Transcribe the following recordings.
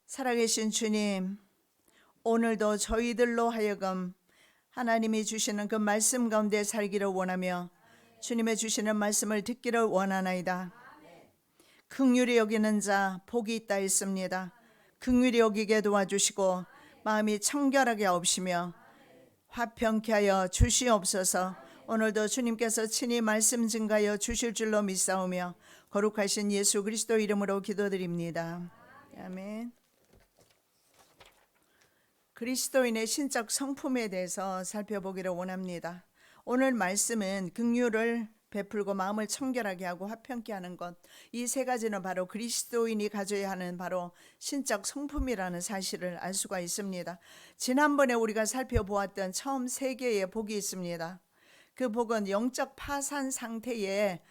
살아계신 주님, 오늘도 저희들로 하여금 하나님이 주시는 그 말씀 가운데 살기를 원하며 주님의 주시는 말씀을 듣기를 원하나이다. 긍휼히 여기는 자 복이 있다 했습니다. 긍휼히 여기게 도와주시고 마음이 청결하게 하옵시며 화평케 하여 주시옵소서. 오늘도 주님께서 친히 말씀 증가하여 주실 줄로 믿사오며 거룩하신 예수 그리스도 이름으로 기도드립니다. 아멘. 그리스도인의 신적 성품에 대해서 살펴보기를 원합니다. 오늘 말씀은 긍휼을 베풀고 마음을 청결하게 하고 화평케 하는 것, 이 세 가지는 바로 그리스도인이 가져야 하는 바로 신적 성품이라는 사실을 알 수가 있습니다. 지난번에 우리가 살펴보았던 처음 세 개의 복이 있습니다. 그 복은 영적 파산 상태에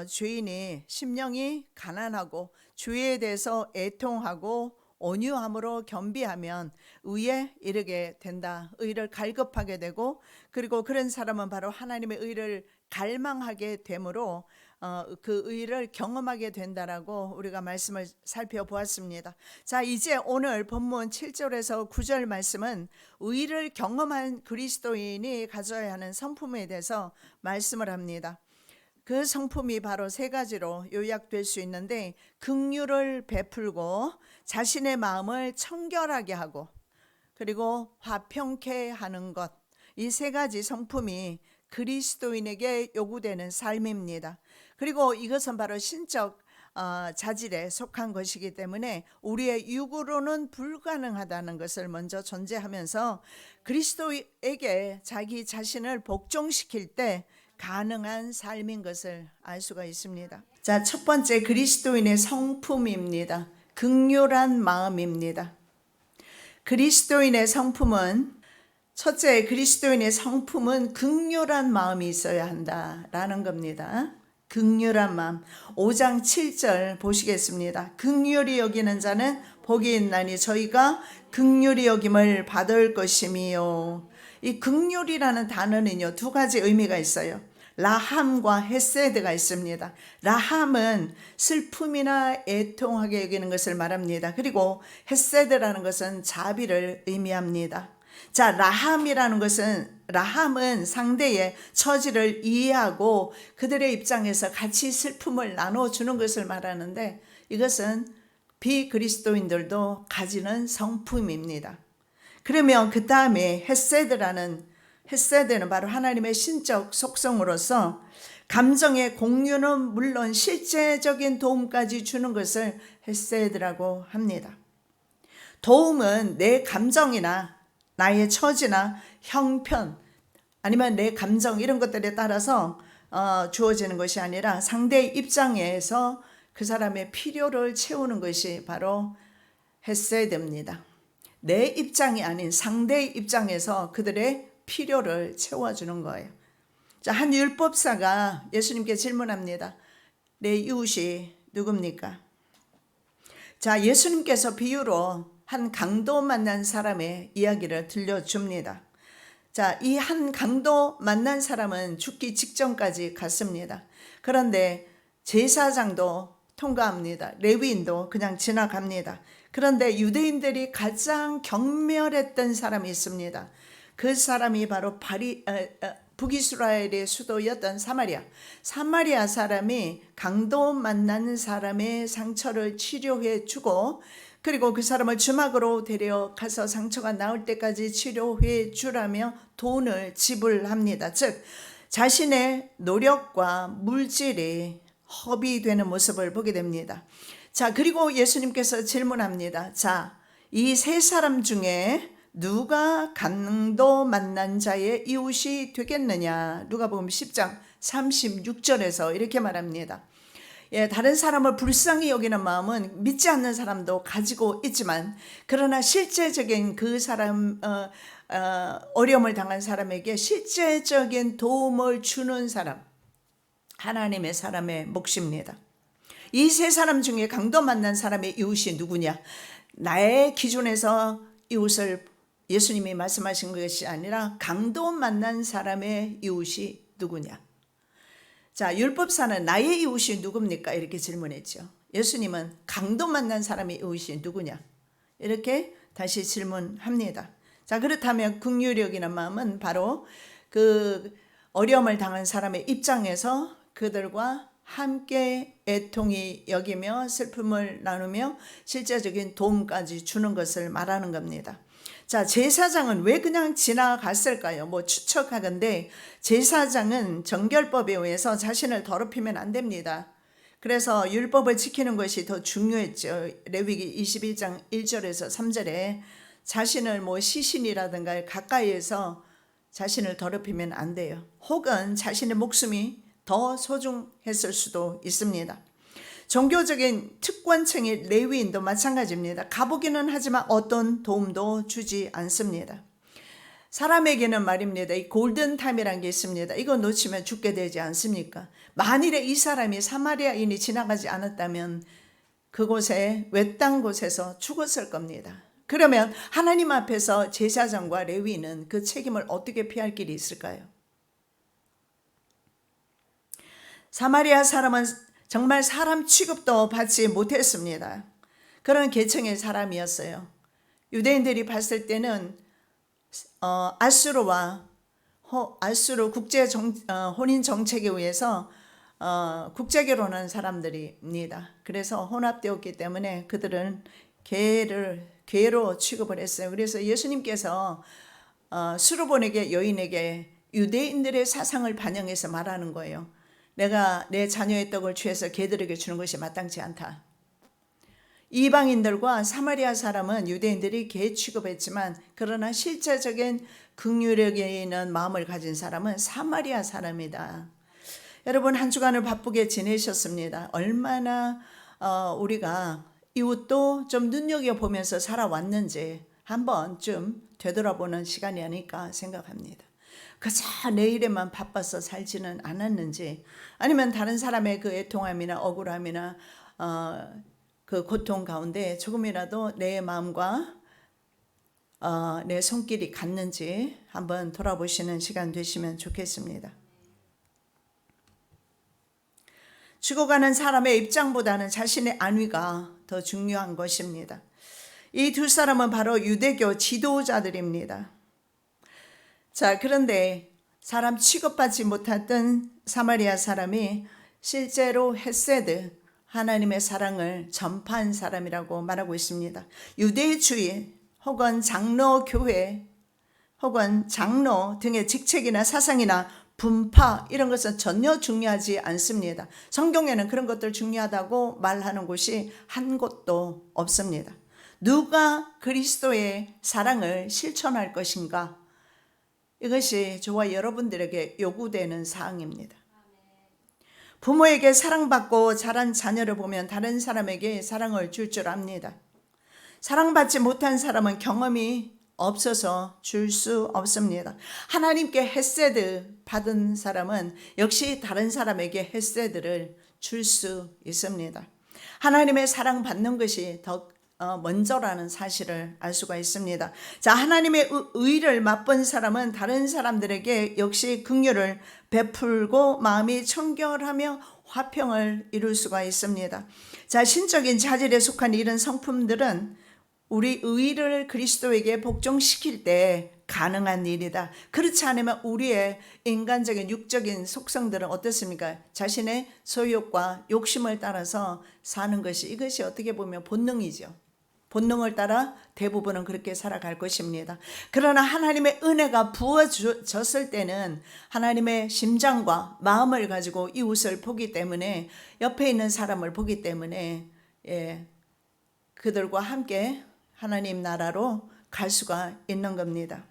죄인이 심령이 가난하고 죄에 대해서 애통하고 온유함으로 겸비하면 의에 이르게 된다. 의를 갈급하게 되고, 그리고 그런 사람은 바로 하나님의 의를 갈망하게 되므로 그 의를 경험하게 된다라고 우리가 말씀을 살펴보았습니다. 자, 이제 오늘 본문 7절에서 9절 말씀은 의를 경험한 그리스도인이 가져야 하는 성품에 대해서 말씀을 합니다. 그 성품이 바로 세 가지로 요약될 수 있는데, 긍휼을 베풀고 자신의 마음을 청결하게 하고 그리고 화평케 하는 것, 이 세 가지 성품이 그리스도인에게 요구되는 삶입니다. 그리고 이것은 바로 신적 자질에 속한 것이기 때문에 우리의 육으로는 불가능하다는 것을 먼저 전제하면서 그리스도에게 자기 자신을 복종시킬 때 가능한 삶인 것을 알 수가 있습니다. 자, 첫 번째 그리스도인의 성품입니다. 긍휼한 마음입니다. 그리스도인의 성품은, 첫째 그리스도인의 성품은 긍휼한 마음이 있어야 한다라는 겁니다. 긍휼한 마음. 5장 7절 보시겠습니다. 긍휼히 여기는 자는 복이 있나니 저희가 긍휼히 여김을 받을 것이미요. 이 긍휼이라는 단어는요, 두 가지 의미가 있어요. 라함과 헤세드가 있습니다. 라함은 슬픔이나 애통하게 여기는 것을 말합니다. 그리고 헤세드라는 것은 자비를 의미합니다. 자, 라함은 상대의 처지를 이해하고 그들의 입장에서 같이 슬픔을 나눠주는 것을 말하는데, 이것은 비그리스도인들도 가지는 성품입니다. 그러면 그 다음에 헤세드는 바로 하나님의 신적 속성으로서 감정의 공유는 물론 실제적인 도움까지 주는 것을 헤세드라고 합니다. 도움은 내 감정이나 나의 처지나 형편 아니면 내 감정 이런 것들에 따라서 주어지는 것이 아니라 상대의 입장에서 그 사람의 필요를 채우는 것이 바로 헤세드입니다. 내 입장이 아닌 상대의 입장에서 그들의 필요를 채워주는 거예요. 자, 한 율법사가 예수님께 질문합니다. 내 이웃이 누굽니까? 자, 예수님께서 비유로 한 강도 만난 사람의 이야기를 들려줍니다. 자, 이 한 강도 만난 사람은 죽기 직전까지 갔습니다. 그런데 제사장도 통과합니다. 레위인도 그냥 지나갑니다. 그런데 유대인들이 가장 경멸했던 사람이 있습니다. 그 사람이 바로 북이스라엘의 수도였던 사마리아 사람이 강도 만난 사람의 상처를 치료해 주고, 그리고 그 사람을 주막으로 데려가서 상처가 나을 때까지 치료해 주라며 돈을 지불합니다. 즉 자신의 노력과 물질이 허비되는 모습을 보게 됩니다. 자, 그리고 예수님께서 질문합니다. 자, 이 세 사람 중에 누가 강도 만난 자의 이웃이 되겠느냐? 누가복음 10장 36절에서 이렇게 말합니다. 다른 사람을 불쌍히 여기는 마음은 믿지 않는 사람도 가지고 있지만, 그러나 실제적인 그 사람 어려움을 당한 사람에게 실제적인 도움을 주는 사람, 하나님의 사람의 몫입니다. 이 세 사람 중에 강도 만난 사람의 이웃이 누구냐? 나의 기준에서 이웃을 예수님이 말씀하신 것이 아니라 강도 만난 사람의 이웃이 누구냐? 자, 율법사는 나의 이웃이 누굽니까? 이렇게 질문했죠. 예수님은 강도 만난 사람의 이웃이 누구냐? 이렇게 다시 질문합니다. 자, 그렇다면 긍휼력이라는 마음은 바로 그 어려움을 당한 사람의 입장에서 그들과 함께 애통히 여기며 슬픔을 나누며 실제적인 도움까지 주는 것을 말하는 겁니다. 자, 제사장은 왜 그냥 지나갔을까요? 뭐 추측하건대 제사장은 정결법에 의해서 자신을 더럽히면 안 됩니다. 그래서 율법을 지키는 것이 더 중요했죠. 레위기 21장 1절에서 3절에 자신을 뭐 시신이라든가 가까이에서 자신을 더럽히면 안 돼요. 혹은 자신의 목숨이 더 소중했을 수도 있습니다. 종교적인 특권층의 레위인도 마찬가지입니다. 가보기는 하지만 어떤 도움도 주지 않습니다. 사람에게는 말입니다. 이 골든타임이라는 게 있습니다. 이거 놓치면 죽게 되지 않습니까? 만일에 이 사람이 사마리아인이 지나가지 않았다면 그곳에 외딴 곳에서 죽었을 겁니다. 그러면 하나님 앞에서 제사장과 레위인은 그 책임을 어떻게 피할 길이 있을까요? 사마리아 사람은 정말 사람 취급도 받지 못했습니다. 그런 계층의 사람이었어요. 유대인들이 봤을 때는 아수르와 아수르 혼인 정책에 의해서 국제결혼한 사람들입니다. 그래서 혼합되었기 때문에 그들은 괴로 취급을 했어요. 그래서 예수님께서 수르본에게 여인에게 유대인들의 사상을 반영해서 말하는 거예요. 내가 내 자녀의 떡을 취해서 개들에게 주는 것이 마땅치 않다. 이방인들과 사마리아 사람은 유대인들이 개 취급했지만 그러나 실제적인 긍휼력에 있는 마음을 가진 사람은 사마리아 사람이다. 여러분 한 주간을 바쁘게 지내셨습니다. 얼마나 우리가 이웃도 좀 눈여겨보면서 살아왔는지 한번 좀 되돌아보는 시간이 아닐까 생각합니다. 그저 내일에만 바빠서 살지는 않았는지 아니면 다른 사람의 그 애통함이나 억울함이나 그 고통 가운데 조금이라도 내 마음과 내 손길이 갔는지 한번 돌아보시는 시간 되시면 좋겠습니다. 죽어가는 사람의 입장보다는 자신의 안위가 더 중요한 것입니다. 이 두 사람은 바로 유대교 지도자들입니다. 자, 그런데 사람 취급받지 못했던 사마리아 사람이 실제로 헤세드, 하나님의 사랑을 전파한 사람이라고 말하고 있습니다. 유대주의 혹은 장로교회 혹은 장로 등의 직책이나 사상이나 분파 이런 것은 전혀 중요하지 않습니다. 성경에는 그런 것들 중요하다고 말하는 곳이 한 곳도 없습니다. 누가 그리스도의 사랑을 실천할 것인가? 이것이 저와 여러분들에게 요구되는 사항입니다. 부모에게 사랑받고 자란 자녀를 보면 다른 사람에게 사랑을 줄 줄 압니다. 사랑받지 못한 사람은 경험이 없어서 줄 수 없습니다. 하나님께 헤세드 받은 사람은 역시 다른 사람에게 헤세드를 줄 수 있습니다. 하나님의 사랑 받는 것이 더 먼저라는 사실을 알 수가 있습니다. 자, 하나님의 의를 맛본 사람은 다른 사람들에게 역시 긍휼을 베풀고 마음이 청결하며 화평을 이룰 수가 있습니다. 자, 신적인 자질에 속한 이런 성품들은 우리 의를 그리스도에게 복종시킬 때 가능한 일이다. 그렇지 않으면 우리의 인간적인 육적인 속성들은 어떻습니까? 자신의 소욕과 욕심을 따라서 사는 것이 이것이 어떻게 보면 본능이죠. 본능을 따라 대부분은 그렇게 살아갈 것입니다. 그러나 하나님의 은혜가 부어졌을 때는 하나님의 심장과 마음을 가지고 이웃을 보기 때문에 옆에 있는 사람을 보기 때문에 그들과 함께 하나님 나라로 갈 수가 있는 겁니다.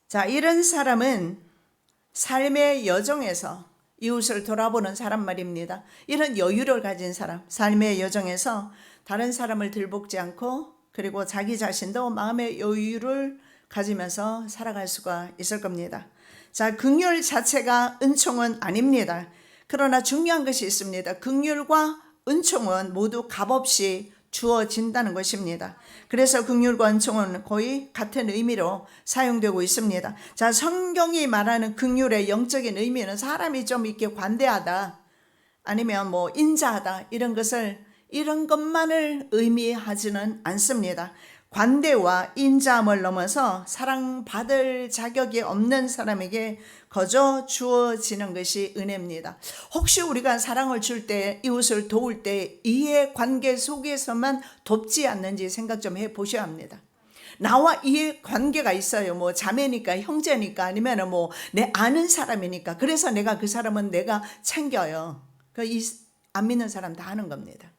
자, 이런 사람은 삶의 여정에서 이웃을 돌아보는 사람 말입니다. 이런 여유를 가진 사람, 삶의 여정에서 다른 사람을 들볶지 않고 그리고 자기 자신도 마음의 여유를 가지면서 살아갈 수가 있을 겁니다. 자, 긍휼 자체가 은총은 아닙니다. 그러나 중요한 것이 있습니다. 긍휼과 은총은 모두 값없이 주어진다는 것입니다. 그래서 긍휼과 은총은 거의 같은 의미로 사용되고 있습니다. 자, 성경이 말하는 긍휼의 영적인 의미는 사람이 좀 이렇게 관대하다, 아니면 뭐 인자하다 이런 것만을 의미하지는 않습니다. 관대와 인자함을 넘어서 사랑받을 자격이 없는 사람에게 거저 주어지는 것이 은혜입니다. 혹시 우리가 사랑을 줄 때, 이웃을 도울 때 이해 관계 속에서만 돕지 않는지 생각 좀 해보셔야 합니다. 나와 이해 관계가 있어요. 뭐 자매니까, 형제니까, 아니면 뭐 내 아는 사람이니까. 그래서 내가 그 사람은 내가 챙겨요. 안 믿는 사람 다 하는 겁니다.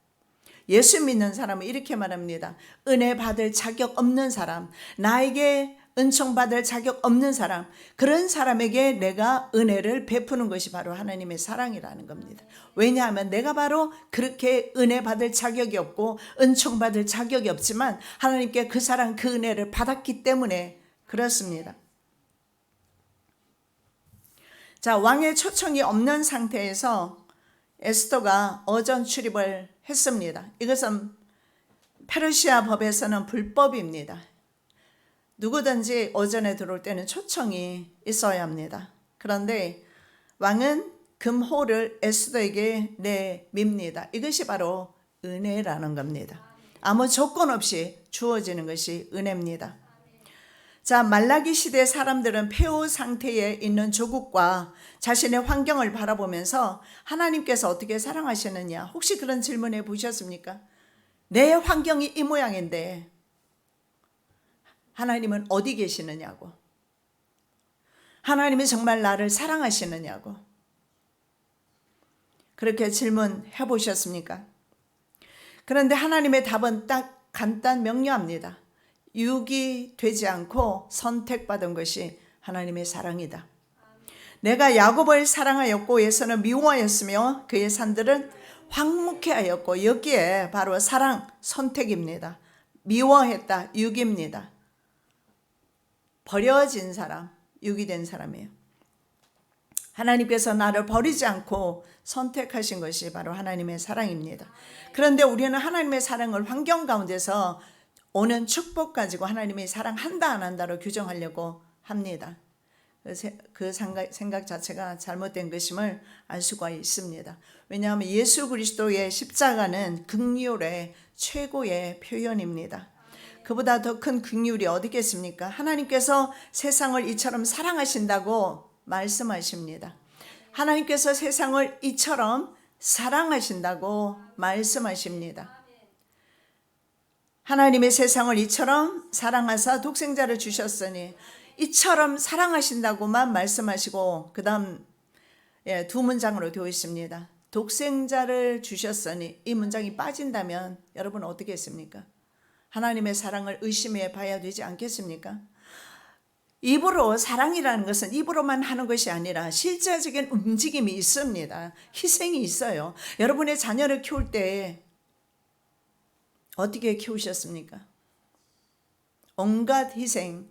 예수 믿는 사람은 이렇게 말합니다. 은혜 받을 자격 없는 사람, 나에게 은총 받을 자격 없는 사람, 그런 사람에게 내가 은혜를 베푸는 것이 바로 하나님의 사랑이라는 겁니다. 왜냐하면 내가 바로 그렇게 은혜 받을 자격이 없고 은총 받을 자격이 없지만 하나님께 그 사랑, 그 은혜를 받았기 때문에 그렇습니다. 자, 왕의 초청이 없는 상태에서 에스더가 어전 출입을 했습니다. 이것은 페르시아 법에서는 불법입니다. 누구든지 어전에 들어올 때는 초청이 있어야 합니다. 그런데 왕은 금호를 에스더에게 내밉니다. 이것이 바로 은혜라는 겁니다. 아무 조건 없이 주어지는 것이 은혜입니다. 자, 말라기 시대 사람들은 폐허 상태에 있는 조국과 자신의 환경을 바라보면서 하나님께서 어떻게 사랑하시느냐, 혹시 그런 질문해 보셨습니까? 내 환경이 이 모양인데 하나님은 어디 계시느냐고, 하나님이 정말 나를 사랑하시느냐고, 그렇게 질문해 보셨습니까? 그런데 하나님의 답은 딱 간단 명료합니다. 유기되지 않고 선택받은 것이 하나님의 사랑이다. 내가 야곱을 사랑하였고 에서는 미워하였으며 그의 산들은 황무케하였고, 여기에 바로 사랑, 선택입니다. 미워했다, 유기입니다. 버려진 사람, 유기된 사람이에요. 하나님께서 나를 버리지 않고 선택하신 것이 바로 하나님의 사랑입니다. 그런데 우리는 하나님의 사랑을 환경 가운데서 오는 축복 가지고 하나님이 사랑한다 안 한다로 규정하려고 합니다. 그 생각 자체가 잘못된 것임을 알 수가 있습니다. 왜냐하면 예수 그리스도의 십자가는 긍휼의 최고의 표현입니다. 그보다 더 큰 긍휼이 어디 있겠습니까? 하나님께서 세상을 이처럼 사랑하신다고 말씀하십니다. 하나님께서 세상을 이처럼 사랑하신다고 말씀하십니다. 하나님의 세상을 이처럼 사랑하사 독생자를 주셨으니, 이처럼 사랑하신다고만 말씀하시고 그 다음 두 문장으로 되어 있습니다. 독생자를 주셨으니, 이 문장이 빠진다면 여러분 어떻게 했습니까? 하나님의 사랑을 의심해 봐야 되지 않겠습니까? 입으로, 사랑이라는 것은 입으로만 하는 것이 아니라 실제적인 움직임이 있습니다. 희생이 있어요. 여러분의 자녀를 키울 때 어떻게 키우셨습니까? 온갖 희생,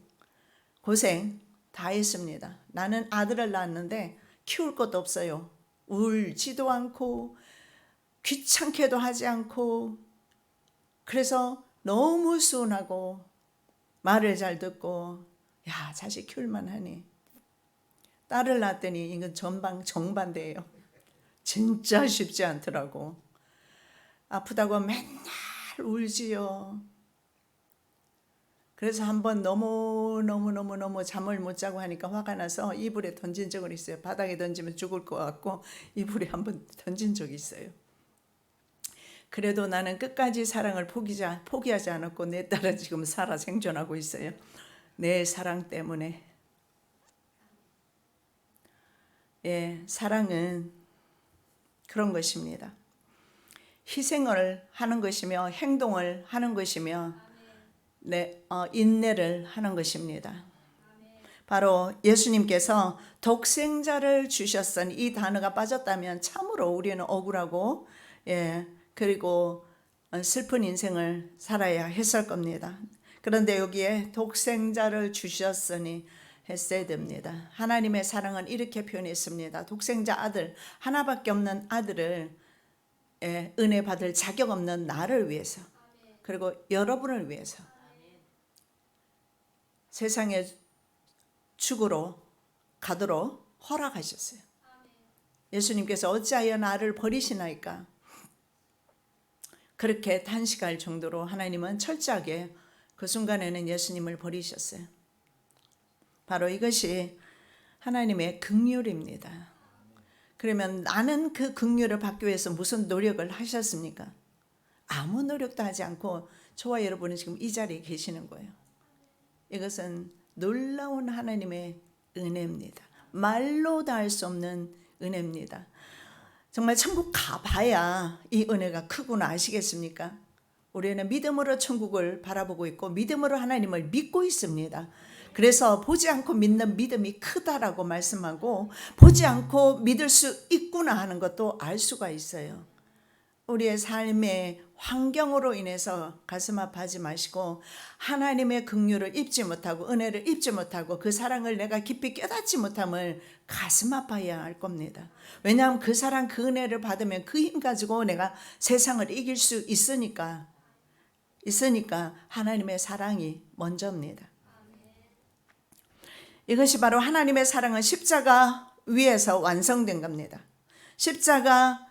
고생 다 했습니다. 나는 아들을 낳았는데 키울 것도 없어요. 울지도 않고 귀찮게도 하지 않고, 그래서 너무 순하고 말을 잘 듣고, 야, 자식 키울만 하니. 딸을 낳았더니 이건 정반대예요. 진짜 쉽지 않더라고. 아프다고 맨날 울지요. 그래서 한번 너무 잠을 못 자고 하니까 화가 나서 이불에 던진 적은 있어요. 바닥에 던지면 죽을 것 같고 이불에 한번 던진 적이 있어요. 그래도 나는 끝까지 사랑을 포기하지 않았고 내 딸은 지금 살아 생존하고 있어요. 내 사랑 때문에. 예, 사랑은 그런 것입니다. 희생을 하는 것이며 행동을 하는 것이며 인내를 하는 것입니다. 바로 예수님께서 독생자를 주셨으니, 이 단어가 빠졌다면 참으로 우리는 억울하고 그리고 슬픈 인생을 살아야 했을 겁니다. 그런데 여기에 독생자를 주셨으니 했어야 됩니다. 하나님의 사랑은 이렇게 표현했습니다. 독생자 아들, 하나밖에 없는 아들을 은혜 받을 자격 없는 나를 위해서, 그리고 여러분을 위해서 세상의 죽으로 가도록 허락하셨어요. 예수님께서 어찌하여 나를 버리시나이까? 그렇게 탄식할 정도로 하나님은 철저하게 그 순간에는 예수님을 버리셨어요. 바로 이것이 하나님의 긍휼입니다. 그러면 나는 그 긍휼을 받기 위해서 무슨 노력을 하셨습니까? 아무 노력도 하지 않고 저와 여러분은 지금 이 자리에 계시는 거예요. 이것은 놀라운 하나님의 은혜입니다. 말로 다 할 수 없는 은혜입니다. 정말 천국 가봐야 이 은혜가 크구나 아시겠습니까? 우리는 믿음으로 천국을 바라보고 있고 믿음으로 하나님을 믿고 있습니다. 그래서 보지 않고 믿는 믿음이 크다라고 말씀하고 보지 않고 믿을 수 있구나 하는 것도 알 수가 있어요. 우리의 삶의 환경으로 인해서 가슴 아파하지 마시고 하나님의 긍휼을 입지 못하고 은혜를 입지 못하고 그 사랑을 내가 깊이 깨닫지 못함을 가슴 아파해야 할 겁니다. 왜냐하면 그 사랑 그 은혜를 받으면 그 힘 가지고 내가 세상을 이길 수 있으니까 하나님의 사랑이 먼저입니다. 이것이 바로 하나님의 사랑은 십자가 위에서 완성된 겁니다. 십자가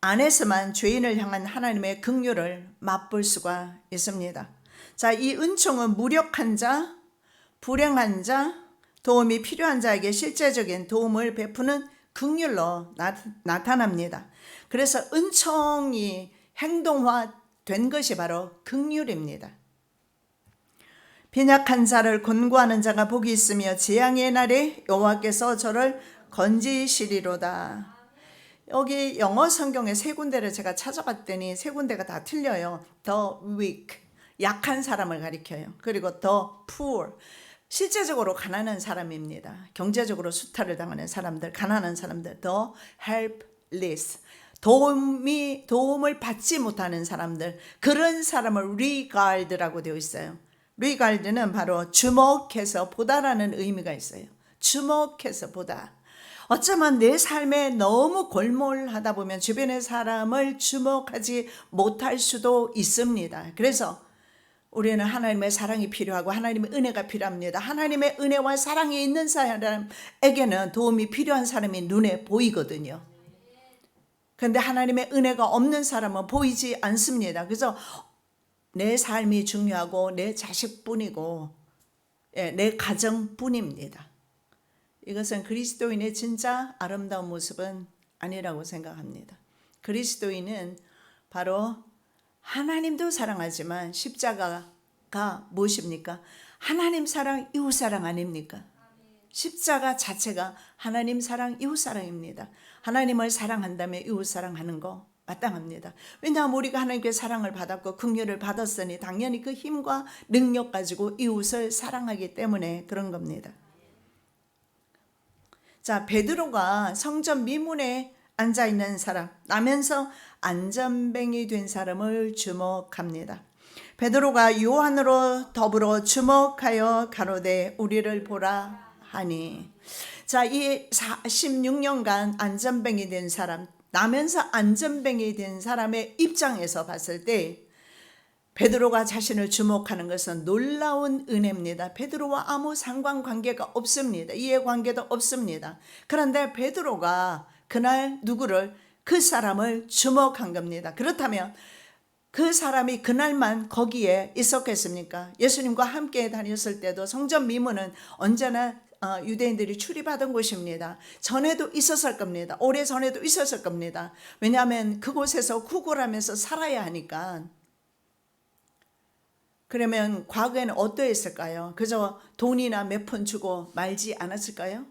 안에서만 죄인을 향한 하나님의 긍휼을 맛볼 수가 있습니다. 자, 이 은총은 무력한 자, 불행한 자, 도움이 필요한 자에게 실제적인 도움을 베푸는 긍휼로 나타납니다. 그래서 은총이 행동화된 것이 바로 긍휼입니다. 빈약한 자를 권고하는 자가 복이 있으며 재앙의 날에 여호와께서 저를 건지시리로다. 여기 영어 성경에 세 군데를 제가 찾아봤더니 세 군데가 다 틀려요. The weak, 약한 사람을 가리켜요. 그리고 the poor, 실제적으로 가난한 사람입니다. 경제적으로 수탈을 당하는 사람들, 가난한 사람들. The helpless, 도움을 받지 못하는 사람들, 그런 사람을 regard라고 되어 있어요. regard는 바로 주목해서 보다라는 의미가 있어요. 주목해서 보다. 어쩌면 내 삶에 너무 골몰하다 보면 주변의 사람을 주목하지 못할 수도 있습니다. 그래서 우리는 하나님의 사랑이 필요하고 하나님의 은혜가 필요합니다. 하나님의 은혜와 사랑이 있는 사람에게는 도움이 필요한 사람이 눈에 보이거든요. 그런데 하나님의 은혜가 없는 사람은 보이지 않습니다. 그래서 내 삶이 중요하고 내 자식뿐이고 내 가정뿐입니다. 이것은 그리스도인의 진짜 아름다운 모습은 아니라고 생각합니다. 그리스도인은 바로 하나님도 사랑하지만 십자가가 무엇입니까? 하나님 사랑, 이웃 사랑 아닙니까? 십자가 자체가 하나님 사랑, 이웃 사랑입니다. 하나님을 사랑한다면 이웃 사랑하는 거 마땅합니다. 왜냐하면 우리가 하나님께 사랑을 받았고 긍휼을 받았으니 당연히 그 힘과 능력 가지고 이웃을 사랑하기 때문에 그런 겁니다. 자, 베드로가 성전 미문에 앉아있는 사람, 나면서 안전뱅이 된 사람을 주목합니다. 베드로가 요한으로 더불어 주목하여 가로되 우리를 보라 하니. 자, 이 46년간 안전뱅이 된 사람, 나면서 안전뱅이 된 사람의 입장에서 봤을 때 베드로가 자신을 주목하는 것은 놀라운 은혜입니다. 베드로와 아무 상관관계가 없습니다. 이해관계도 없습니다. 그런데 베드로가 그날 누구를, 그 사람을 주목한 겁니다. 그렇다면 그 사람이 그날만 거기에 있었겠습니까? 예수님과 함께 다녔을 때도 성전 미문은 언제나 유대인들이 출입하던 곳입니다. 전에도 있었을 겁니다. 오래 전에도 있었을 겁니다. 왜냐하면 그곳에서 구걸하면서 살아야 하니까. 그러면 과거에는 어떠했을까요? 그저 돈이나 몇 푼 주고 말지 않았을까요?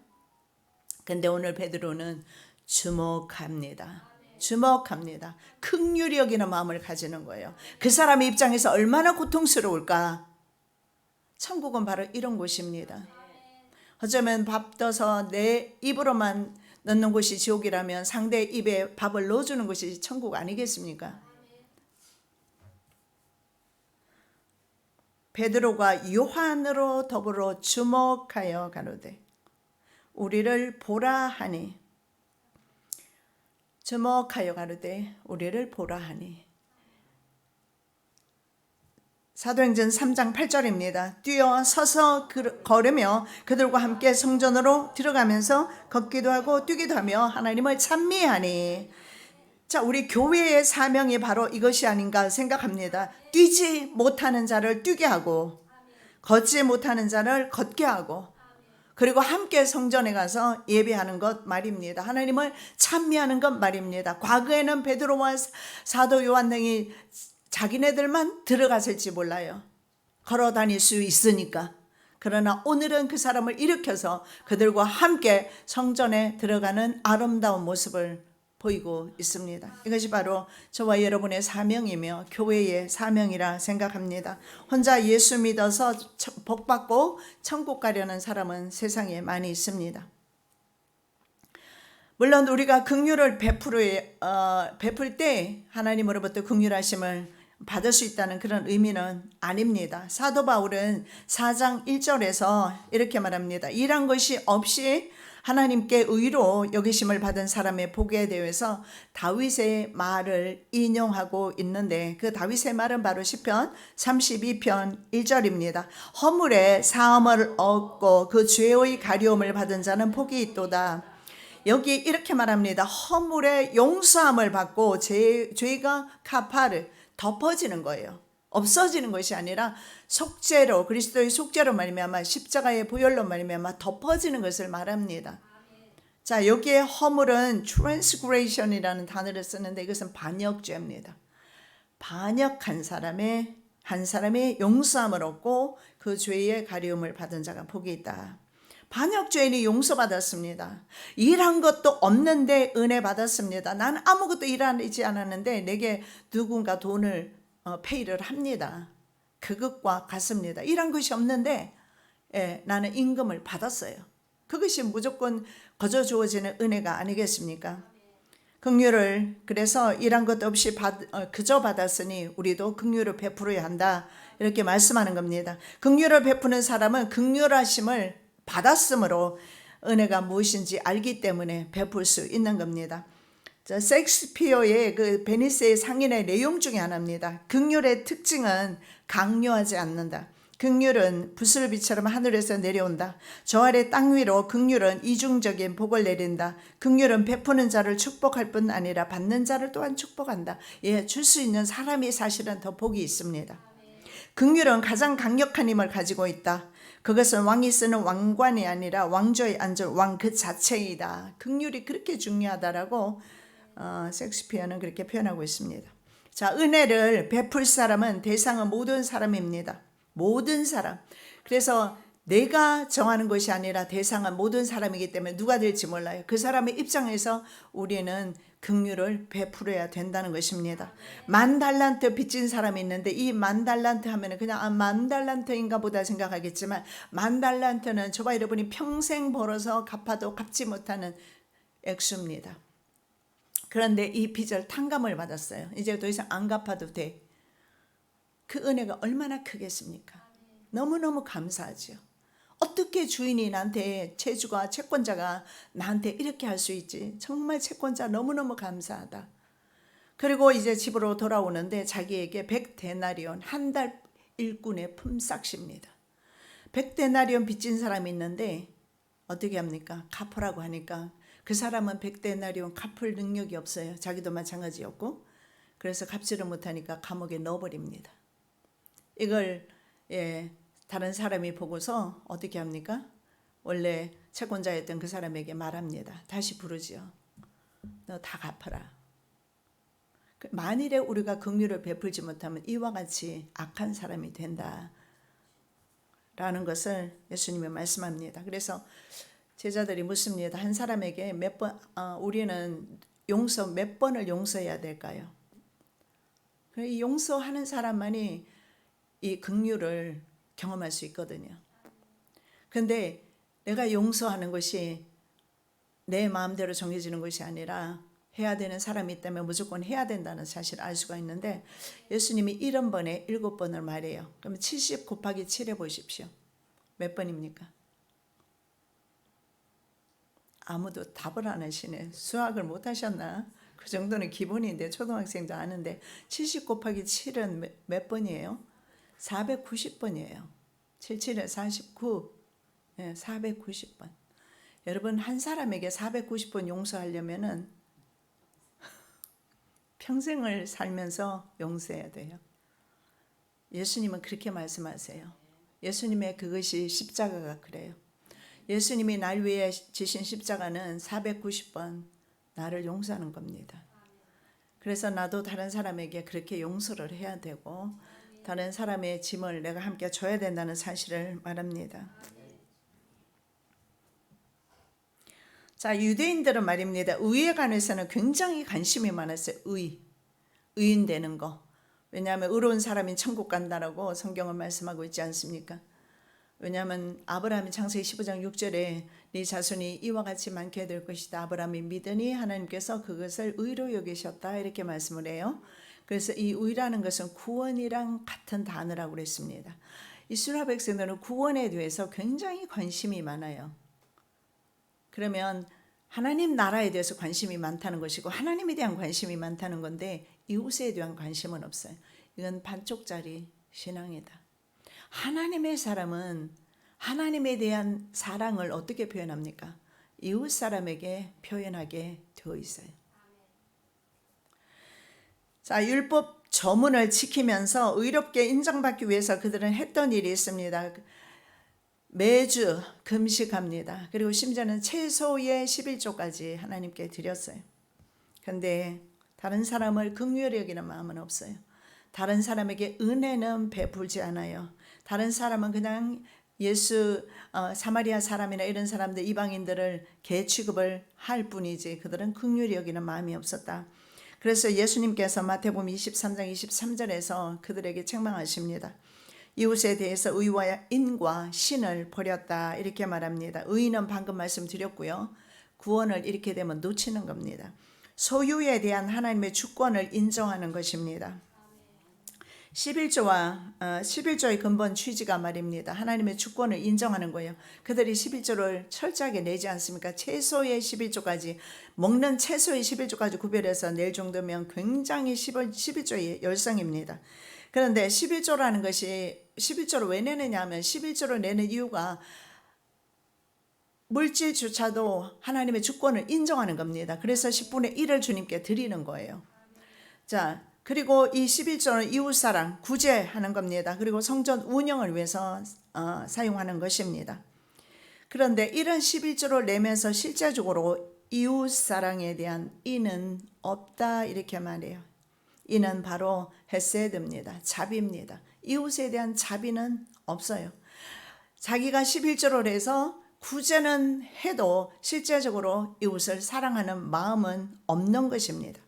근데 오늘 베드로는 주목합니다. 주목합니다. 긍휼히 여기는 마음을 가지는 거예요. 그 사람의 입장에서 얼마나 고통스러울까? 천국은 바로 이런 곳입니다. 어쩌면 밥 떠서 내 입으로만 넣는 곳이 지옥이라면 상대 입에 밥을 넣어주는 곳이 천국 아니겠습니까? 베드로가 요한으로 더불어 주목하여 가로되 우리를 보라 하니. 주목하여 가로되 우리를 보라 하니. 사도행전 3장 8절입니다. 뛰어 서서 걸으며 그들과 함께 성전으로 들어가면서 걷기도 하고 뛰기도 하며 하나님을 찬미하니. 자, 우리 교회의 사명이 바로 이것이 아닌가 생각합니다. 뛰지 못하는 자를 뛰게 하고 걷지 못하는 자를 걷게 하고 그리고 함께 성전에 가서 예배하는 것 말입니다. 하나님을 찬미하는 것 말입니다. 과거에는 베드로와 사도 요한 등이 자기네들만 들어갔을지 몰라요. 걸어 다닐 수 있으니까. 그러나 오늘은 그 사람을 일으켜서 그들과 함께 성전에 들어가는 아름다운 모습을 보이고 있습니다. 이것이 바로 저와 여러분의 사명이며 교회의 사명이라 생각합니다. 혼자 예수 믿어서 복받고 천국 가려는 사람은 세상에 많이 있습니다. 물론 우리가 긍휼을 베풀 때 하나님으로부터 긍휼하심을 받을 수 있다는 그런 의미는 아닙니다. 사도 바울은 4장 1절에서 이렇게 말합니다. 일한 것이 없이 하나님께 의로 여기심을 받은 사람의 복에 대해서 다윗의 말을 인용하고 있는데 그 다윗의 말은 바로 시편 32편 1절입니다. 허물에 사함을 얻고 그 죄의 가려움을 받은 자는 복이 있도다. 여기 이렇게 말합니다. 허물의 용서함을 받고 죄가 카파르 덮어지는 거예요. 없어지는 것이 아니라 속죄로 그리스도의 속죄로 말미암아 십자가의 보혈로 말미암아 덮어지는 것을 말합니다. 자, 여기에 허물은 transgression이라는 단어를 쓰는데 이것은 반역죄입니다. 반역한 한 사람의 용서함을 얻고 그 죄의 가려움을 받은 자가 복이 있다. 반역죄인이 용서받았습니다. 일한 것도 없는데 은혜 받았습니다. 난 아무것도 일하지 않았는데 내게 누군가 돈을 페이를 합니다. 그것과 같습니다. 일한 것이 없는데 나는 임금을 받았어요. 그것이 무조건 거저 주어지는 은혜가 아니겠습니까? 긍휼을 그래서 일한 것 없이 그저 받았으니 우리도 긍휼을 베풀어야 한다. 이렇게 말씀하는 겁니다. 긍휼을 베푸는 사람은 긍휼하심을 받았으므로 은혜가 무엇인지 알기 때문에 베풀 수 있는 겁니다. 자, 셰익스피어의 그 베니스의 상인의 내용 중에 하나입니다. 긍휼의 특징은 강요하지 않는다. 긍휼은 부슬비처럼 하늘에서 내려온다. 저 아래 땅 위로 긍휼은 이중적인 복을 내린다. 긍휼은 베푸는 자를 축복할 뿐 아니라 받는 자를 또한 축복한다. 예, 줄 수 있는 사람이 사실은 더 복이 있습니다. 긍휼은 가장 강력한 힘을 가지고 있다. 그것은 왕이 쓰는 왕관이 아니라 왕좌에 앉을 왕 그 자체이다. 긍휼이 그렇게 중요하다라고 셰익스피어는 그렇게 표현하고 있습니다. 자, 은혜를 베풀 사람은 대상은 모든 사람입니다. 모든 사람. 그래서 내가 정하는 것이 아니라 대상은 모든 사람이기 때문에 누가 될지 몰라요. 그 사람의 입장에서 우리는 긍휼을 베풀어야 된다는 것입니다. 10,000달란트 빚진 사람이 있는데 이 10,000달란트 하면 그냥 10,000달란트인가 보다 생각하겠지만 10,000달란트는 저와 여러분이 평생 벌어서 갚아도 갚지 못하는 액수입니다. 그런데 이 빚을 탕감을 받았어요. 이제 더 이상 안 갚아도 돼. 그 은혜가 얼마나 크겠습니까? 너무너무 감사하죠. 어떻게 주인이 나한테 채주가 채권자가 나한테 이렇게 할 수 있지? 정말 채권자 너무너무 감사하다. 그리고 이제 집으로 돌아오는데 자기에게 100데나리온 한 달 일꾼의 품삯입니다. 100데나리온 빚진 사람이 있는데 어떻게 합니까? 갚으라고 하니까 그 사람은 100데나리온 갚을 능력이 없어요. 자기도 마찬가지였고 그래서 갚지를 못하니까 감옥에 넣어버립니다. 이걸 다른 사람이 보고서 어떻게 합니까? 원래 채권자였던 그 사람에게 말합니다. 다시 부르지요. 너 다 갚아라. 만일에 우리가 긍휼을 베풀지 못하면 이와 같이 악한 사람이 된다. 라는 것을 예수님이 말씀합니다. 그래서 제자들이 묻습니다. 한 사람에게 우리는 몇 번을 용서해야 될까요? 이 용서하는 사람만이 이 긍휼을 경험할 수 있거든요. 그런데 내가 용서하는 것이 내 마음대로 정해지는 것이 아니라 해야 되는 사람이 있다면 무조건 해야 된다는 사실을 알 수가 있는데 예수님이 70번에 7번을 말해요. 그럼 70 곱하기 7 해보십시오. 몇 번입니까? 아무도 답을 안 하시네. 수학을 못 하셨나? 그 정도는 기본인데 초등학생도 아는데 70 곱하기 7은 몇 번이에요? 490번이에요. 77에 49, 490번. 여러분, 한 사람에게 490번 용서하려면은 평생을 살면서 용서해야 돼요. 예수님은 그렇게 말씀하세요. 예수님의 그것이 십자가가 그래요. 예수님이 날 위해 지신 십자가는 490번 나를 용서하는 겁니다. 그래서 나도 다른 사람에게 그렇게 용서를 해야 되고 다른 사람의 짐을 내가 함께 져야 된다는 사실을 말합니다. 자, 유대인들은 말입니다. 의에 관해서는 굉장히 관심이 많았어요. 의인 되는 거. 왜냐하면 의로운 사람이 천국 간다라고 성경은 말씀하고 있지 않습니까? 왜냐하면 아브라함이 창세기 15장 6절에 네 자손이 이와 같이 많게 될 것이다. 아브라함이 믿으니 하나님께서 그것을 의로 여기셨다. 이렇게 말씀을 해요. 그래서 이 의라는 것은 구원이랑 같은 단어라고 그랬습니다. 이스라엘 백성들은 구원에 대해서 굉장히 관심이 많아요. 그러면 하나님 나라에 대해서 관심이 많다는 것이고 하나님에 대한 관심이 많다는 건데 이웃에 대한 관심은 없어요. 이건 반쪽짜리 신앙이다. 하나님의 사람은 하나님에 대한 사랑을 어떻게 표현합니까? 이웃 사람에게 표현하게 되어 있어요. 자, 율법 저문을 지키면서 의롭게 인정받기 위해서 그들은 했던 일이 있습니다. 매주 금식합니다. 그리고 심지어는 최소의 11조까지 하나님께 드렸어요. 그런데 다른 사람을 긍휼히 여기는 마음은 없어요. 다른 사람에게 은혜는 베풀지 않아요. 다른 사람은 그냥 사마리아 사람이나 이런 사람들 이방인들을 개 취급을 할 뿐이지 그들은 긍휼히 여기는 마음이 없었다. 그래서 예수님께서 마태복음 23장 23절에서 그들에게 책망하십니다. 이웃에 대해서 의와 인과 신을 버렸다 이렇게 말합니다. 의는 방금 말씀드렸고요. 구원을 이렇게 되면 놓치는 겁니다. 소유에 대한 하나님의 주권을 인정하는 것입니다. 11조의 근본 취지가 말입니다. 하나님의 주권을 인정하는 거예요. 그들이 11조를 철저하게 내지 않습니까? 채소의 11조까지 먹는 채소의 11조까지 구별해서 낼 정도면 굉장히 11조의 열성입니다. 그런데 11조라는 것이 11조를 왜 내느냐 하면 11조를 내는 이유가 물질조차도 하나님의 주권을 인정하는 겁니다. 그래서 10분의 1을 주님께 드리는 거예요. 자, 그리고 이 11조는 이웃사랑, 구제하는 겁니다. 그리고 성전 운영을 위해서 사용하는 것입니다. 그런데 이런 11조를 내면서 실제적으로 이웃사랑에 대한 이는 없다 이렇게 말해요. 이는 바로 헤세드입니다. 자비입니다. 이웃에 대한 자비는 없어요. 자기가 11조를 해서 구제는 해도 실제적으로 이웃을 사랑하는 마음은 없는 것입니다.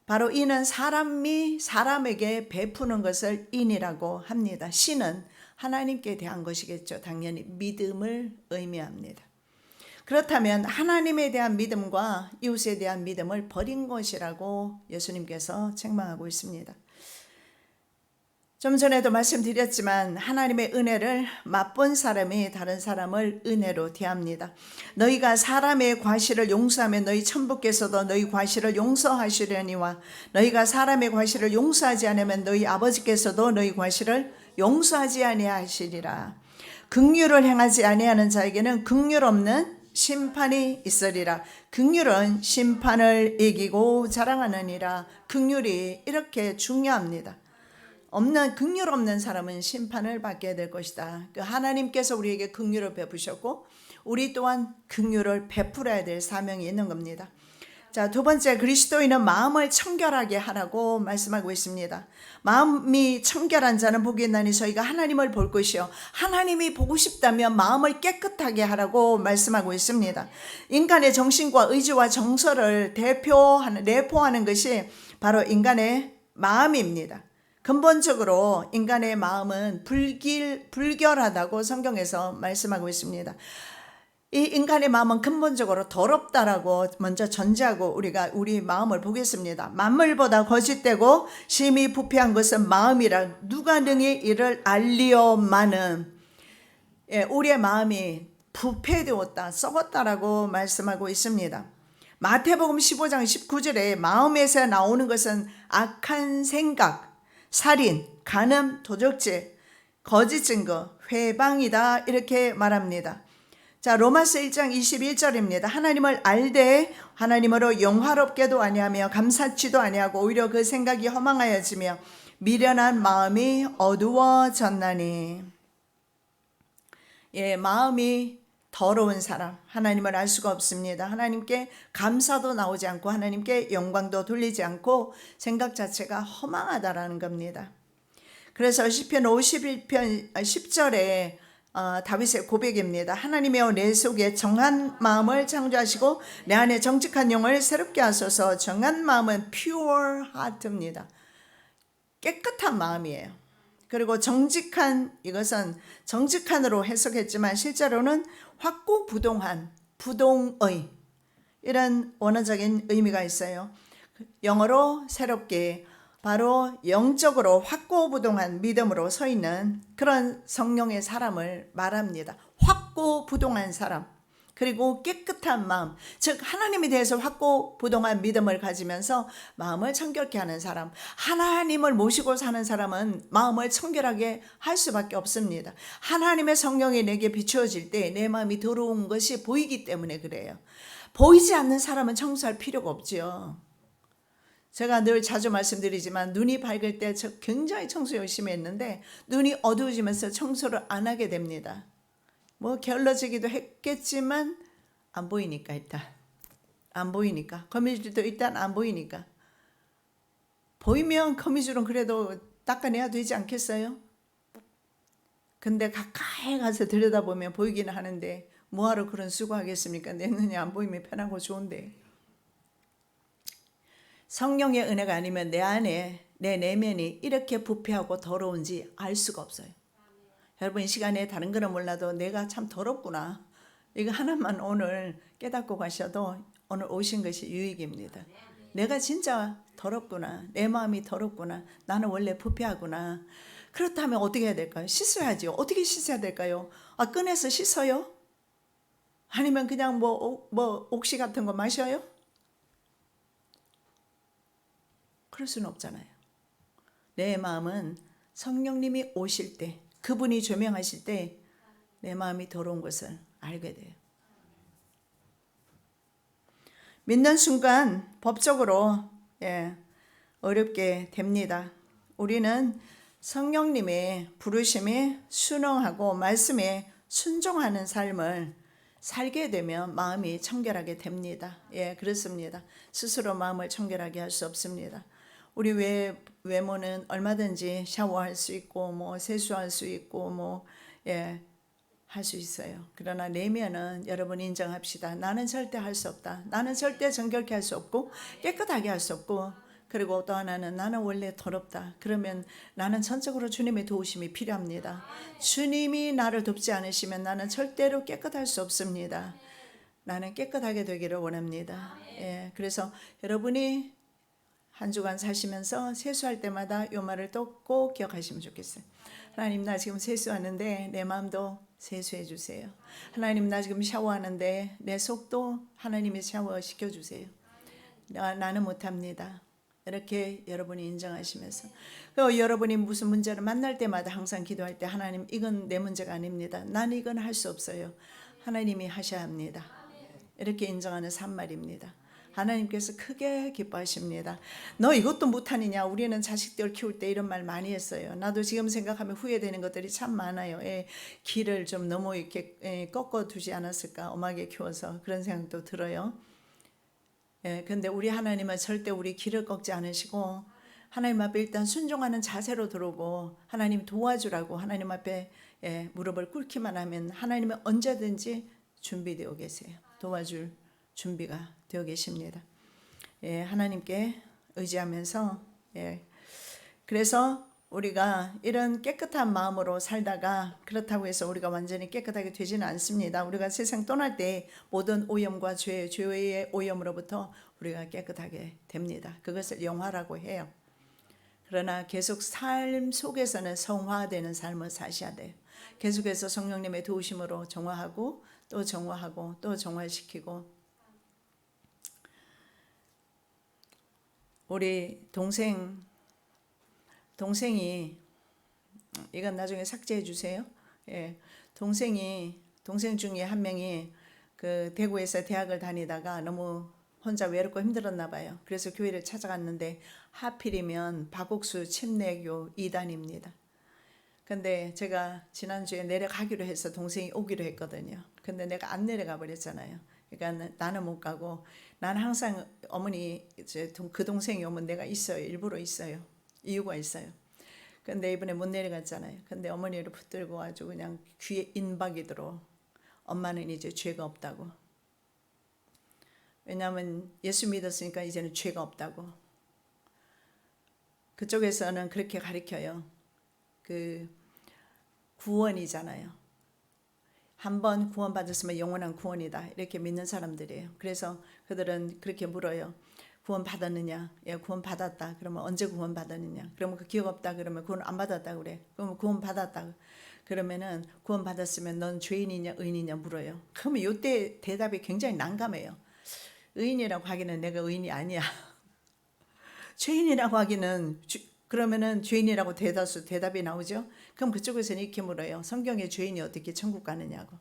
바로 이는 사람이 사람에게 베푸는 것을 인이라고 합니다. 신은 하나님께 대한 것이겠죠. 당연히 믿음을 의미합니다. 그렇다면 하나님에 대한 믿음과 이웃에 대한 믿음을 버린 것이라고 예수님께서 책망하고 있습니다. 좀 전에도 말씀드렸지만 하나님의 은혜를 맛본 사람이 다른 사람을 은혜로 대합니다. 너희가 사람의 과실을 용서하면 너희 천부께서도 너희 과실을 용서하시려니와 너희가 사람의 과실을 용서하지 않으면 너희 아버지께서도 너희 과실을 용서하지 아니하시리라. 긍휼을 행하지 아니하는 자에게는 긍휼 없는 심판이 있으리라. 긍휼은 심판을 이기고 자랑하느니라. 긍휼이 이렇게 중요합니다. 긍휼 없는 사람은 심판을 받게 될 것이다. 하나님께서 우리에게 긍휼을 베푸셨고 우리 또한 긍휼을 베풀어야 될 사명이 있는 겁니다. 자, 두 번째, 그리스도인은 마음을 청결하게 하라고 말씀하고 있습니다. 마음이 청결한 자는 복이 있나니 저희가 하나님을 볼 것이요 하나님이 보고 싶다면 마음을 깨끗하게 하라고 말씀하고 있습니다. 인간의 정신과 의지와 정서를 내포하는 것이 바로 인간의 마음입니다. 근본적으로 인간의 마음은 불결하다고 성경에서 말씀하고 있습니다. 이 인간의 마음은 근본적으로 더럽다라고 먼저 전제하고 우리가 우리 마음을 보겠습니다. 만물보다 거짓되고 심히 부패한 것은 마음이라 누가 능히 이를 알리오마는 우리의 마음이 부패되었다, 썩었다라고 말씀하고 있습니다. 마태복음 15장 19절에 마음에서 나오는 것은 악한 생각, 살인, 간음, 도적질, 거짓 증거, 회방이다 이렇게 말합니다. 자, 로마서 1장 21절입니다. 하나님을 알되 하나님으로 영화롭게도 아니하며 감사치도 아니하고 오히려 그 생각이 허망하여지며 미련한 마음이 어두워졌나니. 예, 마음이 더러운 사람 하나님을 알 수가 없습니다. 하나님께 감사도 나오지 않고 하나님께 영광도 돌리지 않고 생각 자체가 허망하다라는 겁니다. 그래서 시편 51편 10절에 다윗의 고백입니다. 하나님이여 내 속에 정한 마음을 창조하시고 내 안에 정직한 영을 새롭게 하소서. 정한 마음은 pure heart입니다. 깨끗한 마음이에요. 그리고 정직한, 이것은 정직한으로 해석했지만 실제로는 확고부동한, 부동의 이런 원어적인 의미가 있어요. 영어로 새롭게 바로 영적으로 확고부동한 믿음으로 서 있는 그런 성령의 사람을 말합니다. 확고부동한 사람, 그리고 깨끗한 마음, 즉 하나님에 대해서 확고부동한 믿음을 가지면서 마음을 청결케 하는 사람. 하나님을 모시고 사는 사람은 마음을 청결하게 할 수밖에 없습니다. 하나님의 성령이 내게 비추어질 때 내 마음이 더러운 것이 보이기 때문에 그래요. 보이지 않는 사람은 청소할 필요가 없지요. 제가 늘 자주 말씀드리지만 눈이 밝을 때 저 굉장히 청소 열심히 했는데 눈이 어두워지면서 청소를 안 하게 됩니다. 뭐 게을러지기도 했겠지만 안 보이니까, 일단 안 보이니까, 거미줄도 일단 안 보이니까. 보이면 거미줄은 그래도 닦아내야 되지 않겠어요? 근데 가까이 가서 들여다보면 보이기는 하는데 뭐하러 그런 수고하겠습니까? 내 눈이 안 보이면 편하고 좋은데. 성령의 은혜가 아니면 내 안에, 내 내면이 이렇게 부패하고 더러운지 알 수가 없어요. 여러분, 이 시간에 다른 거는 몰라도 내가 참 더럽구나, 이거 하나만 오늘 깨닫고 가셔도 오늘 오신 것이 유익입니다. 내가 진짜 더럽구나, 내 마음이 더럽구나, 나는 원래 부패하구나. 그렇다면 어떻게 해야 될까요? 씻어야죠. 어떻게 씻어야 될까요? 꺼내서 씻어요? 아니면 그냥 뭐 옥시 같은 거 마셔요? 그럴 수는 없잖아요. 내 마음은 성령님이 오실 때, 그분이 조명하실 때 내 마음이 더러운 것을 알게 돼요. 믿는 순간 법적으로 어렵게 됩니다. 우리는 성령님의 부르심에 순응하고 말씀에 순종하는 삶을 살게 되면 마음이 청결하게 됩니다. 예, 그렇습니다. 스스로 마음을 청결하게 할 수 없습니다. 우리 외모는 얼마든지 샤워할 수 있고 뭐 세수할 수 있고 할 수 있어요. 그러나 내면은 여러분 인정합시다. 나는 절대 할 수 없다. 나는 절대 정결케 할 수 없고 깨끗하게 할 수 없고, 그리고 또 하나는 나는 원래 더럽다. 그러면 나는 전적으로 주님의 도우심이 필요합니다. 주님이 나를 돕지 않으시면 나는 절대로 깨끗할 수 없습니다. 나는 깨끗하게 되기를 원합니다. 예, 그래서 여러분이 한 주간 사시면서 세수할 때마다 이 말을 또 꼭 기억하시면 좋겠어요. 하나님, 나 지금 세수하는데 내 마음도 세수해 주세요. 하나님, 나 지금 샤워하는데 내 속도 하나님이 샤워시켜 주세요. 나는 못합니다. 이렇게 여러분이 인정하시면서, 그리고 여러분이 무슨 문제를 만날 때마다 항상 기도할 때, 하나님, 이건 내 문제가 아닙니다. 나는 이건 할 수 없어요. 하나님이 하셔야 합니다. 이렇게 인정하는 산말입니다. 하나님께서 크게 기뻐하십니다. 너 이것도 못하느냐? 우리는 자식들 키울 때 이런 말 많이 했어요. 나도 지금 생각하면 후회되는 것들이 참 많아요. 길을 좀 너무 이렇게 꺾어두지 않았을까, 엄하게 키워서. 그런 생각도 들어요. 근데 우리 하나님은 절대 우리 길을 꺾지 않으시고 하나님 앞에 일단 순종하는 자세로 들어오고 하나님 도와주라고 하나님 앞에 무릎을 꿇기만 하면 하나님은 언제든지 준비되어 계세요. 도와줄 준비가 되어 계십니다. 하나님께 의지하면서 그래서 우리가 이런 깨끗한 마음으로 살다가 그렇다고 해서 우리가 완전히 깨끗하게 되지는 않습니다. 우리가 세상 떠날 때 모든 오염과 죄의 오염으로부터 우리가 깨끗하게 됩니다. 그것을 영화라고 해요. 그러나 계속 삶 속에서는 성화되는 삶을 사셔야 돼요. 계속해서 성령님의 도우심으로 정화하고 또 정화하고 또 정화시키고. 우리 동생 동생이, 이건 나중에 삭제해 주세요. 예, 동생 중에 한 명이 그 대구에서 대학을 다니다가 너무 혼자 외롭고 힘들었나 봐요. 그래서 교회를 찾아갔는데 하필이면 박옥수 침례교 2단입니다. 근데 제가 지난주에 내려가기로 해서 동생이 오기로 했거든요. 근데 내가 안 내려가 버렸잖아요. 그러니까 나는 못 가고, 난 항상 어머니 그 동생이 오면 내가 있어요. 일부러 있어요. 이유가 있어요. 근데 이번에 못 내려갔잖아요. 근데 어머니를 붙들고 아주 그냥 귀에 인박이도록, 엄마는 이제 죄가 없다고. 왜냐하면 예수 믿었으니까 이제는 죄가 없다고. 그쪽에서는 그렇게 가르쳐요. 그 구원이잖아요. 한번 구원받았으면 영원한 구원이다, 이렇게 믿는 사람들이에요. 그래서 그들은 그렇게 물어요. 구원 받았느냐? 예, 구원 받았다. 그러면 언제 구원 받았느냐? 그러면 그 기억 없다. 그러면 구원 안 받았다 그래. 그러면 구원 받았다. 그러면은 구원 받았으면 넌 죄인이냐 의인이냐 물어요. 그러면 이때 대답이 굉장히 난감해요. 의인이라고 하기는 내가 의인이 아니야. 죄인이라고 하기는, 그러면은 죄인이라고 대답이 나오죠. 그럼 그쪽에서는 이렇게 물어요. 성경에 죄인이 어떻게 천국 가느냐고.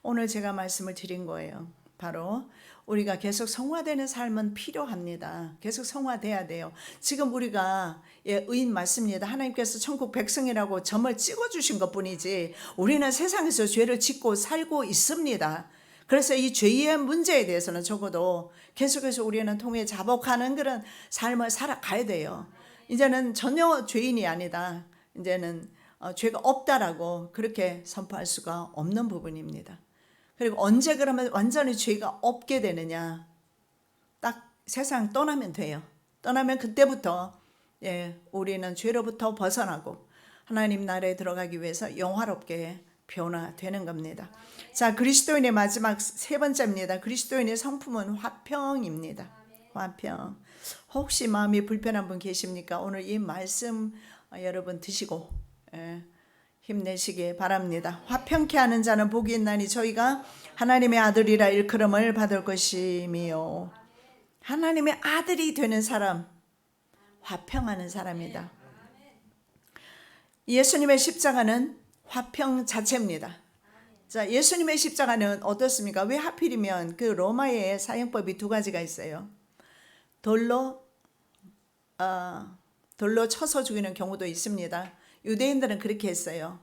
오늘 제가 말씀을 드린 거예요. 바로 우리가 계속 성화되는 삶은 필요합니다. 계속 성화돼야 돼요. 지금 우리가 의인 맞습니다. 하나님께서 천국 백성이라고 점을 찍어주신 것뿐이지 우리는 세상에서 죄를 짓고 살고 있습니다. 그래서 이 죄의 문제에 대해서는 적어도 계속해서 우리는 통해 자복하는 그런 삶을 살아가야 돼요. 이제는 전혀 죄인이 아니다, 이제는 죄가 없다라고 그렇게 선포할 수가 없는 부분입니다. 그리고 언제 그러면 완전히 죄가 없게 되느냐? 딱 세상 떠나면 돼요. 떠나면 그때부터 우리는 죄로부터 벗어나고 하나님 나라에 들어가기 위해서 영화롭게 변화되는 겁니다. 자, 그리스도인의 마지막 세 번째입니다. 그리스도인의 성품은 화평입니다. 화평. 혹시 마음이 불편한 분 계십니까? 오늘 이 말씀 여러분 드시고 힘내시기 바랍니다. 화평케 하는 자는 복이 있나니 저희가 하나님의 아들이라 일컬음을 받을 것이며, 하나님의 아들이 되는 사람, 화평하는 사람이다. 예수님의 십자가는 화평 자체입니다. 자, 예수님의 십자가는 어떻습니까? 왜 하필이면 그 로마의 사형법이 두 가지가 있어요. 돌로 쳐서 죽이는 경우도 있습니다. 유대인들은 그렇게 했어요.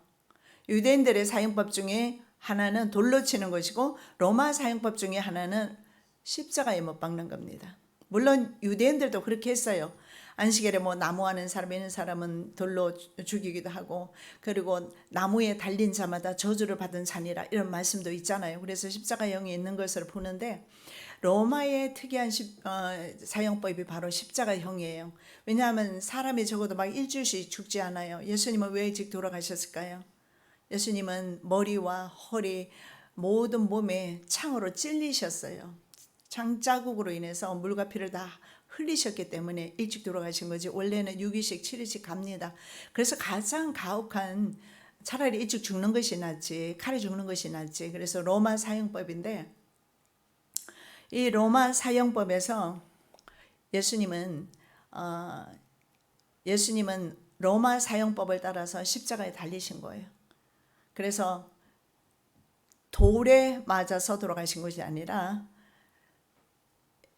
유대인들의 사형법 중에 하나는 돌로 치는 것이고, 로마 사형법 중에 하나는 십자가에 못 박는 겁니다. 물론 유대인들도 그렇게 했어요. 안식일에 뭐 나무하는 사람, 있는 사람은 돌로 죽이기도 하고, 그리고 나무에 달린 자마다 저주를 받은 자니라, 이런 말씀도 있잖아요. 그래서 십자가형이 있는 것을 보는데, 로마의 특이한 사형법이 바로 십자가형이에요. 왜냐하면 사람이 적어도 막 일주일씩 죽지 않아요. 예수님은 왜 일찍 돌아가셨을까요? 예수님은 머리와 허리 모든 몸에 창으로 찔리셨어요. 창자국으로 인해서 물과 피를 다 흘리셨기 때문에 일찍 돌아가신 거지, 원래는 6일씩 7일씩 갑니다. 그래서 가장 가혹한, 차라리 일찍 죽는 것이 낫지, 칼에 죽는 것이 낫지. 그래서 로마 사형법인데, 이 로마 사형법에서 예수님은 로마 사형법을 따라서 십자가에 달리신 거예요. 그래서 돌에 맞아서 돌아가신 것이 아니라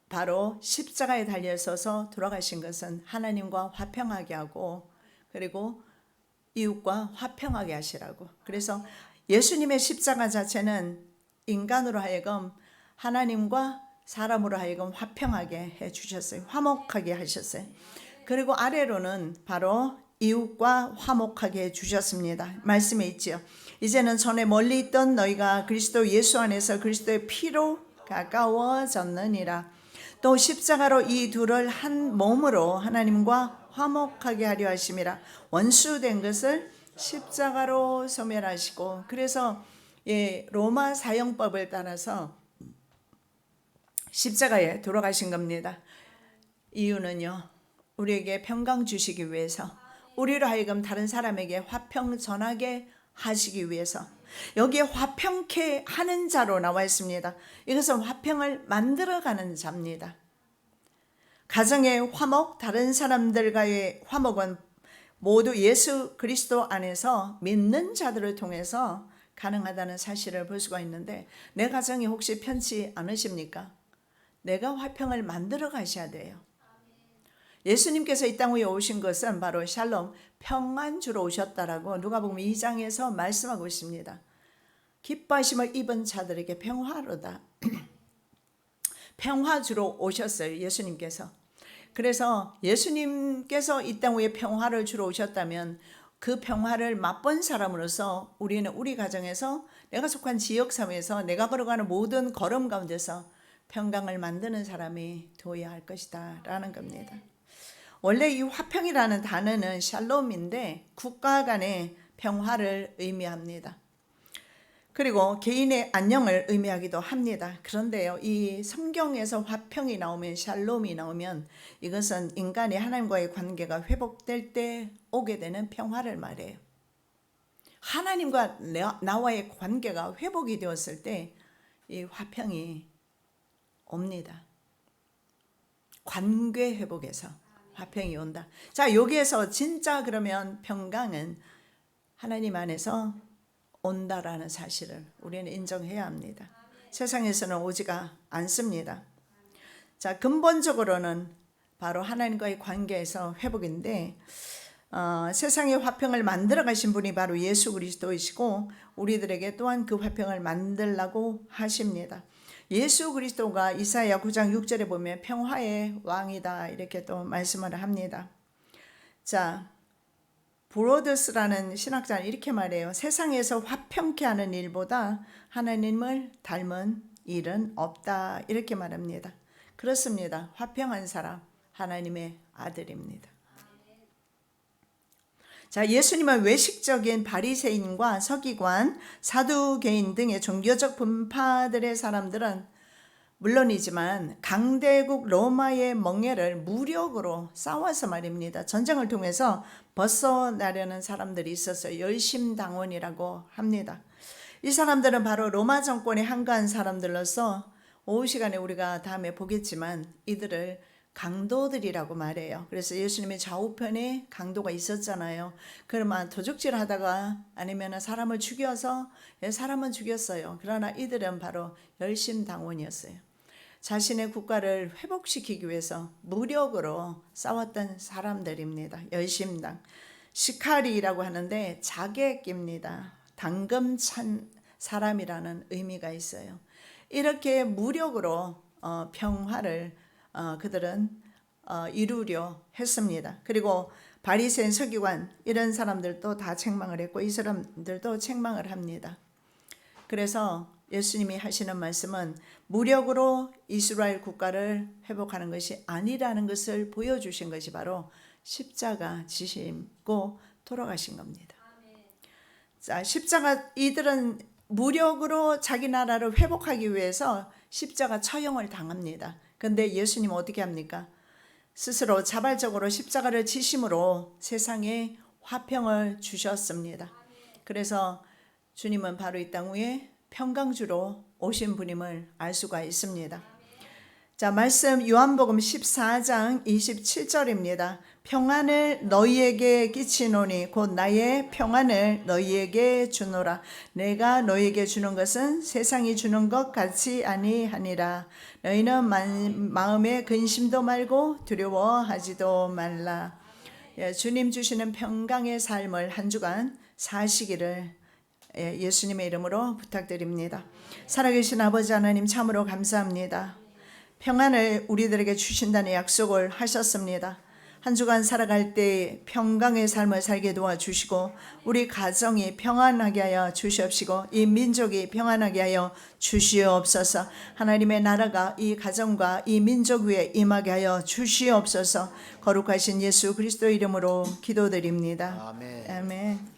바로 십자가에 달려서서 돌아가신 것은 하나님과 화평하게 하고, 그리고 이웃과 화평하게 하시라고. 그래서 예수님의 십자가 자체는 인간으로 하여금 하나님과 사람으로 하여금 화평하게 해주셨어요. 화목하게 하셨어요. 그리고 아래로는 바로 이웃과 화목하게 해주셨습니다. 말씀에 있지요. 이제는 전에 멀리 있던 너희가 그리스도 예수 안에서 그리스도의 피로 가까워졌느니라. 또 십자가로 이 둘을 한 몸으로 하나님과 화목하게 하려 하심이라. 원수된 것을 십자가로 소멸하시고. 그래서 로마 사형법을 따라서 십자가에 돌아가신 겁니다. 이유는요, 우리에게 평강 주시기 위해서, 우리로 하여금 다른 사람에게 화평 전하게 하시기 위해서. 여기에 화평케 하는 자로 나와 있습니다. 이것은 화평을 만들어가는 자입니다. 가정의 화목, 다른 사람들과의 화목은 모두 예수 그리스도 안에서 믿는 자들을 통해서 가능하다는 사실을 볼 수가 있는데, 내 가정이 혹시 편치 않으십니까? 내가 화평을 만들어 가셔야 돼요. 예수님께서 이 땅 위에 오신 것은 바로 샬롬, 평안 주러 오셨다라고 누가복음 2장에서 말씀하고 있습니다. 기뻐하심을 입은 자들에게 평화로다. 평화 주러 오셨어요, 예수님께서. 그래서 예수님께서 이 땅 위에 평화를 주러 오셨다면 그 평화를 맛본 사람으로서 우리는 우리 가정에서, 내가 속한 지역 사회에서, 내가 걸어가는 모든 걸음 가운데서 평강을 만드는 사람이 되어야 할 것이다 라는 겁니다. 원래 이 화평이라는 단어는 샬롬인데 국가 간의 평화를 의미합니다. 그리고 개인의 안녕을 의미하기도 합니다. 그런데요, 이 성경에서 화평이 나오면, 샬롬이 나오면 이것은 인간이 하나님과의 관계가 회복될 때 오게 되는 평화를 말해요. 하나님과 나와의 관계가 회복이 되었을 때 이 화평이 옵니다. 관계 회복에서 화평이 온다. 자, 여기에서 진짜 그러면 평강은 하나님 안에서 온다라는 사실을 우리는 인정해야 합니다. 세상에서는 오지가 않습니다. 자, 근본적으로는 바로 하나님과의 관계에서 회복인데, 세상의 화평을 만들어 가신 분이 바로 예수 그리스도이시고 우리들에게 또한 그 화평을 만들라고 하십니다. 예수 그리스도가 이사야 9장 6절에 보면 평화의 왕이다 이렇게 또 말씀을 합니다. 자, 브로더스라는 신학자는 이렇게 말해요. 세상에서 화평케 하는 일보다 하나님을 닮은 일은 없다 이렇게 말합니다. 그렇습니다. 화평한 사람 하나님의 아들입니다. 자, 예수님은 외식적인 바리새인과 서기관, 사두개인 등의 종교적 분파들의 사람들은 물론이지만 강대국 로마의 멍에를 무력으로 싸워서 말입니다. 전쟁을 통해서 벗어나려는 사람들이 있었어요. 열심당원이라고 합니다. 이 사람들은 바로 로마 정권에 한가한 사람들로서 오후 시간에 우리가 다음에 보겠지만 이들을 강도들이라고 말해요. 그래서 예수님의 좌우편에 강도가 있었잖아요. 그러면 도적질 하다가 아니면 사람을 죽여서, 사람은 죽였어요. 그러나 이들은 바로 열심당원이었어요. 자신의 국가를 회복시키기 위해서 무력으로 싸웠던 사람들입니다. 열심당. 시카리라고 하는데 자객입니다. 당금 찬 사람이라는 의미가 있어요. 이렇게 무력으로 평화를 그들은 이루려 했습니다. 그리고 바리새인, 서기관 이런 사람들도 다 책망을 했고 이 사람들도 책망을 합니다. 그래서 예수님이 하시는 말씀은 무력으로 이스라엘 국가를 회복하는 것이 아니라는 것을 보여주신 것이 바로 십자가 지시고 돌아가신 겁니다. 자, 십자가, 이들은 무력으로 자기 나라를 회복하기 위해서 십자가 처형을 당합니다. 근데 예수님은 어떻게 합니까? 스스로 자발적으로 십자가를 지심으로 세상에 화평을 주셨습니다. 그래서 주님은 바로 이 땅 위에 평강주로 오신 분임을 알 수가 있습니다. 자, 말씀 요한복음 14장 27절입니다. 평안을 너희에게 끼치노니 곧 나의 평안을 너희에게 주노라. 내가 너희에게 주는 것은 세상이 주는 것 같이 아니하니라. 너희는 마음에 근심도 말고 두려워하지도 말라. 주님 주시는 평강의 삶을 한 주간 사시기를 예수님의 이름으로 부탁드립니다. 살아계신 아버지 하나님 참으로 감사합니다. 평안을 우리들에게 주신다는 약속을 하셨습니다. 한 주간 살아갈 때 평강의 삶을 살게 도와주시고 우리 가정이 평안하게 하여 주시옵시고 이 민족이 평안하게 하여 주시옵소서. 하나님의 나라가 이 가정과 이 민족 위에 임하게 하여 주시옵소서. 거룩하신 예수 그리스도 이름으로 기도드립니다. 아멘. 아멘.